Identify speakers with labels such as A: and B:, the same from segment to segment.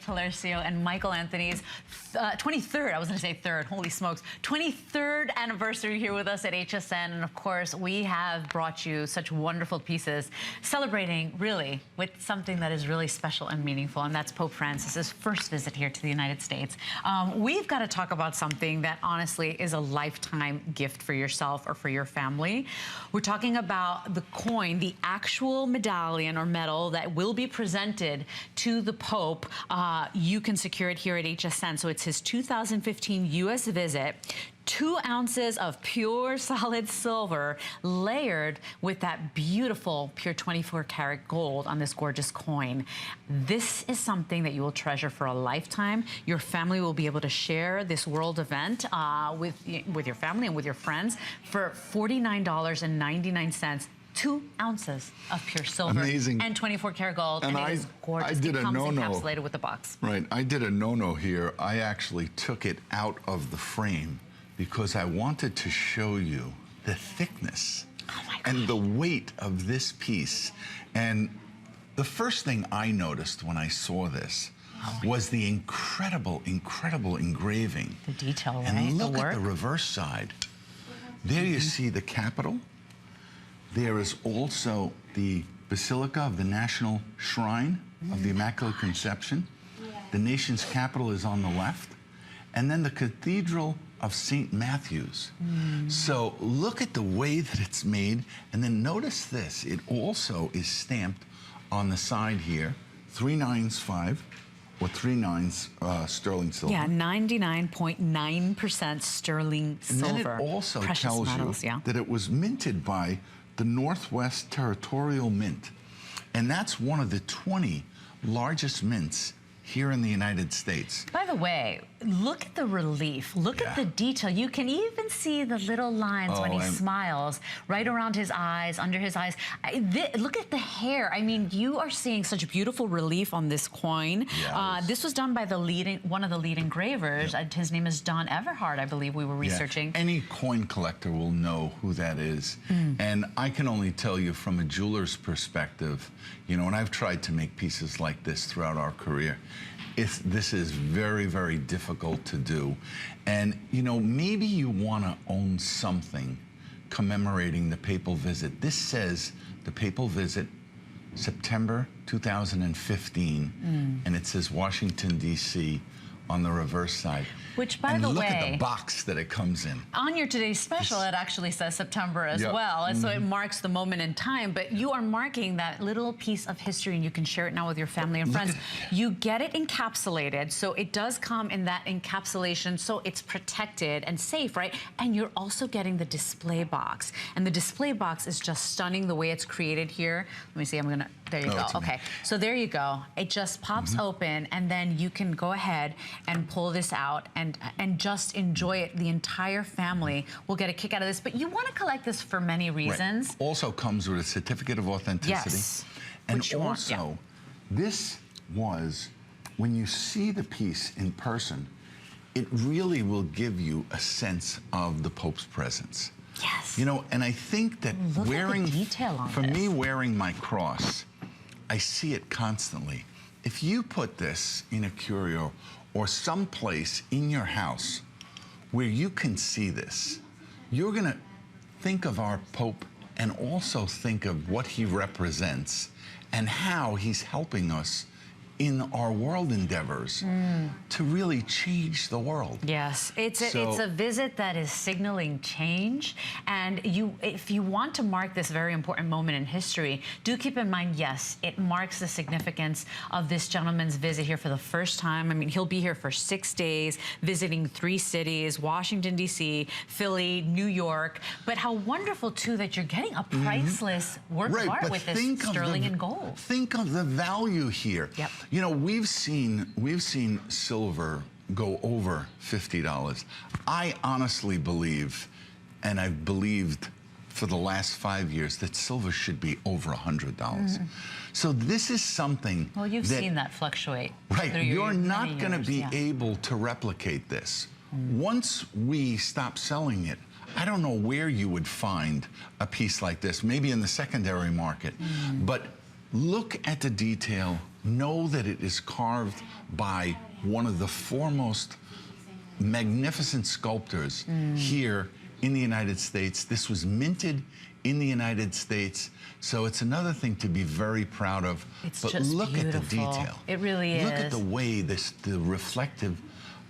A: Palacio and Michael Anthony's 23rd, I was gonna say third, holy smokes, 23rd anniversary here with us at HSN. And of course, we have brought you such wonderful pieces celebrating really with something that is really special and meaningful, and that's Pope Francis's first visit here to the United States. We've got to talk about something that honestly is a lifetime gift for yourself or for your family. We're talking about the coin, the actual medallion or medal that will be presented to the Pope. You can secure it here at HSN. So it's his 2015 U.S. visit. 2 ounces of pure solid silver layered with that beautiful pure 24 karat gold on this gorgeous coin. This is something that you will treasure for a lifetime. Your family will be able to share this world event with your family and with your friends for $49.99. 2 ounces of pure silver.
B: Amazing.
A: And 24 karat gold, and it is gorgeous.
B: I did
A: it comes
B: a no-no.
A: encapsulated with the box.
B: Right, I did a no-no here. I actually took it out of the frame because I wanted to show you the thickness and the weight of this piece. And the first thing I noticed when I saw this was the incredible, incredible engraving.
A: The detail, right?
B: And look at the reverse side. There you see the capital. There is also the Basilica of the National Shrine of the Immaculate Conception. The nation's capital is on the left. And then the Cathedral of St. Matthew's. So look at the way that it's made. And then notice this. It also is stamped on the side here, 395 or 39 sterling silver.
A: Yeah, 99.9% sterling silver.
B: And then it also tells
A: metals,
B: you that it was minted by the Northwest Territorial Mint. And that's one of the 20 largest mints here in the United States.
A: By the way, look at the relief. Look at the detail. You can even see the little lines when he smiles, right around his eyes, under his eyes. Look at the hair. I mean, you are seeing such beautiful relief on this coin. This was done by one of the lead engravers. His name is Don Everhart, I believe we were researching.
B: Any coin collector will know who that is. And I can only tell you from a jeweler's perspective, you know, and I've tried to make pieces like this throughout our career. This is very, very difficult to do. And, you know, maybe you want to own something commemorating the papal visit. This says the papal visit, September 2015, and it says Washington, D.C. on the reverse side.
A: Which, by the way,
B: look at the box that it comes in.
A: On your today's special, it actually says September as well. And so it marks the moment in time, but you are marking that little piece of history, and you can share it now with your family and friends. You get it encapsulated, so it does come in that encapsulation, so it's protected and safe, right? And you're also getting the display box. And the display box is just stunning the way it's created here. Let me see, there you go. Okay, so there you go. It just pops open, and then you can go ahead and pull this out and just enjoy it. The entire family will get a kick out of this. But you want to collect this for many reasons.
B: Also comes with a certificate of authenticity. And also, this was, when you see the piece in person, it really will give you a sense of the Pope's presence. You know, and I think that for me wearing my cross, I see it constantly. If you put this in a curio or someplace in your house where you can see this, you're gonna think of our Pope and also think of what he represents and how he's helping us in our world endeavors to really change the world.
A: Yes, it's a visit that is signaling change, and if you want to mark this very important moment in history, do keep in mind, yes, it marks the significance of this gentleman's visit here for the first time. I mean, he'll be here for 6 days, visiting 3 cities, Washington, D.C., Philly, New York, but how wonderful, too, that you're getting a priceless work of art with this sterling and gold.
B: Think of the value here. You know, we've seen silver go over $50. I honestly believe, and I've believed for the last 5 years, that silver should be over $100. So this is something
A: you've seen that fluctuate.
B: You're not going to be able to replicate this. Once we stop selling it, I don't know where you would find a piece like this, maybe in the secondary market, but look at the detail, know that it is carved by one of the foremost magnificent sculptors here in the United States. This was minted in the United States, so it's another thing to be very proud of.
A: It's
B: but
A: just
B: look
A: beautiful.
B: at the detail.
A: It really is.
B: Look at the way the reflective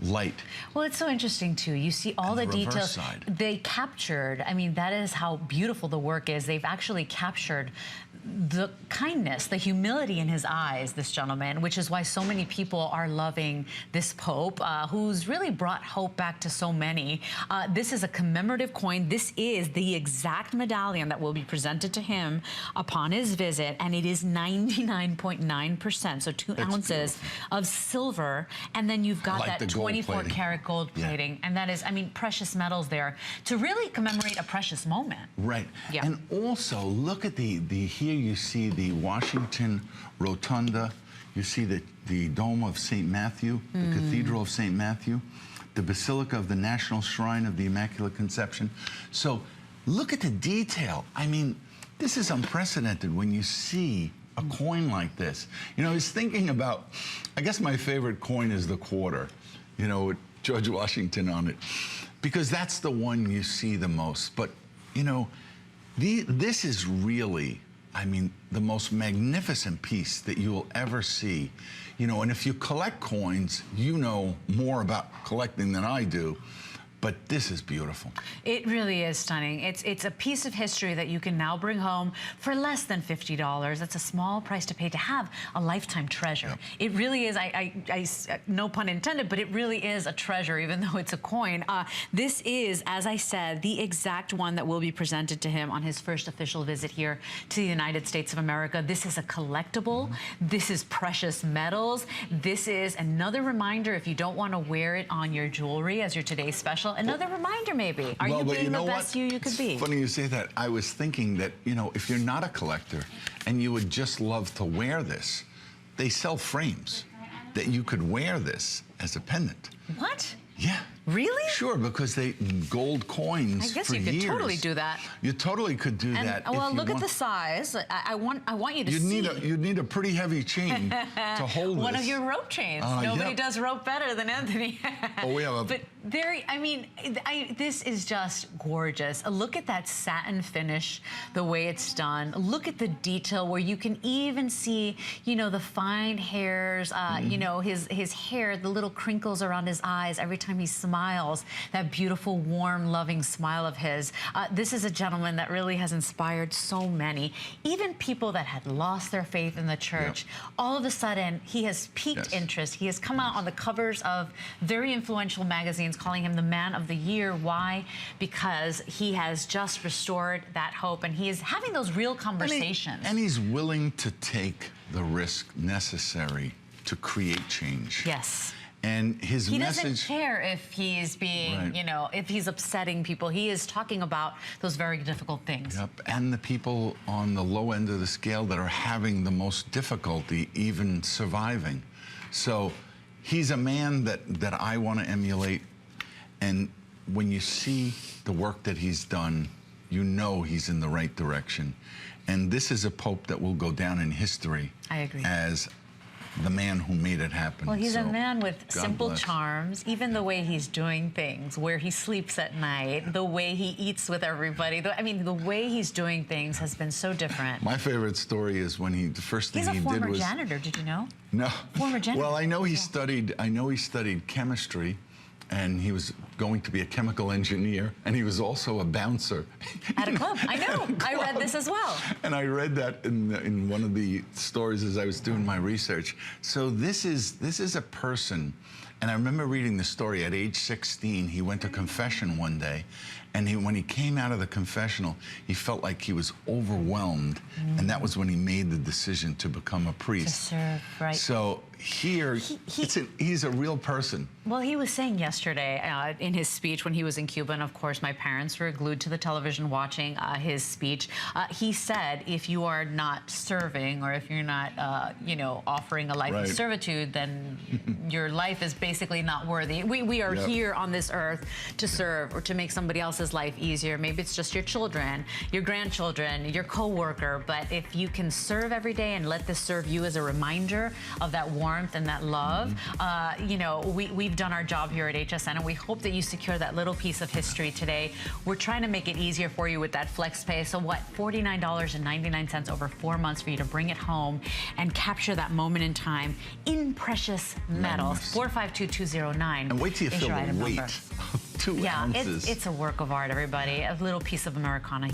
B: light.
A: Well, it's so interesting too. You see all the details
B: side.
A: They captured. I mean, that is how beautiful the work is. They've actually captured the kindness, the humility in his eyes, this gentleman, which is why so many people are loving this Pope, who's really brought hope back to so many. This is a commemorative coin. This is the exact medallion that will be presented to him upon his visit, and it is 99.9%, so 2 ounces of silver, and then you've got that 24-karat gold plating, and that is, I mean, precious metals there to really commemorate a precious moment.
B: Right.
A: Yeah.
B: And also, look at the here you see the Washington Rotunda, you see the Dome of St. Matthew, the Cathedral of St. Matthew, the Basilica of the National Shrine of the Immaculate Conception. So look at the detail. I mean, this is unprecedented when you see a coin like this. You know, I was thinking about, I guess my favorite coin is the quarter, you know, with George Washington on it, because that's the one you see the most. But, you know, this is really, I mean, the most magnificent piece that you will ever see. You know, and if you collect coins, you know more about collecting than I do. But this is beautiful.
A: It really is stunning. It's a piece of history that you can now bring home for less than $50. That's a small price to pay to have a lifetime treasure. Yep. It really is, no pun intended, but it really is a treasure, even though it's a coin. This is, as I said, the exact one that will be presented to him on his first official visit here to the United States of America. This is a collectible. This is precious metals. This is another reminder, if you don't want to wear it on your jewelry as your today's special, another reminder maybe. Are you being the best you could be?
B: It's funny you say that. I was thinking that, you know, if you're not a collector and you would just love to wear this, they sell frames that you could wear this as a pendant.
A: What?
B: Yeah.
A: Really?
B: Sure, because they gold coins for years.
A: I guess you could totally do that.
B: You totally could do that.
A: Well, look at the size. I want you to see.
B: You'd need a pretty heavy chain to hold
A: one
B: this.
A: of your rope chains. Nobody does rope better than Anthony.
B: Oh, we have a...
A: But I mean, this is just gorgeous. Look at that satin finish, the way it's done. Look at the detail where you can even see, you know, the fine hairs, you know, his hair, the little crinkles around his eyes every time he smiles, that beautiful, warm, loving smile of his. This is a gentleman that really has inspired so many, even people that had lost their faith in the church. Yep. All of a sudden, he has piqued interest. He has come out on the covers of very influential magazines calling him the man of the year. Why? Because he has just restored that hope, and he is having those real conversations.
B: And he's willing to take the risk necessary to create change.
A: Yes.
B: And his message...
A: He doesn't care if he's being, you know, if he's upsetting people. He is talking about those very difficult things.
B: Yep, and the people on the low end of the scale that are having the most difficulty even surviving. So he's a man that I want to emulate. And when you see the work that he's done, you know he's in the right direction. And this is a Pope that will go down in history.
A: I agree.
B: As the man who made it happen.
A: Well, he's a man with simple charms, even the way he's doing things, where he sleeps at night, the way he eats with everybody. I mean, the way he's doing things has been so different.
B: My favorite story is when the first thing he did was...
A: He's a former janitor, did you know?
B: No.
A: Former janitor.
B: Well, I know he studied chemistry, and he was going to be a chemical engineer, and he was also a bouncer.
A: At a club, I know. I read this as well.
B: And I read that in one of the stories as I was doing my research. So this is a person, and I remember reading the story. At age 16, he went to confession one day, and when he came out of the confessional, he felt like he was overwhelmed, and that was when he made the decision to become a priest.
A: To serve, right.
B: So here, he's a real person.
A: Well, he was saying yesterday in his speech when he was in Cuba, and of course my parents were glued to the television watching his speech, he said, if you are not serving, or if you're not, you know, offering a life of servitude, then your life is basically not worthy. We are here on this earth to serve or to make somebody else's life easier. Maybe it's just your children, your grandchildren, your coworker, but if you can serve every day and let this serve you as a reminder of that warmth and that love, you know, we've done our job here at HSN, and we hope that you secure that little piece of history today. We're trying to make it easier for you with that flex pay. So what, $49.99 over 4 months for you to bring it home and capture that moment in time in precious metals. 452209.
B: And wait till you feel the weight. 2 ounces.
A: It's a work of art, everybody. A little piece of Americana.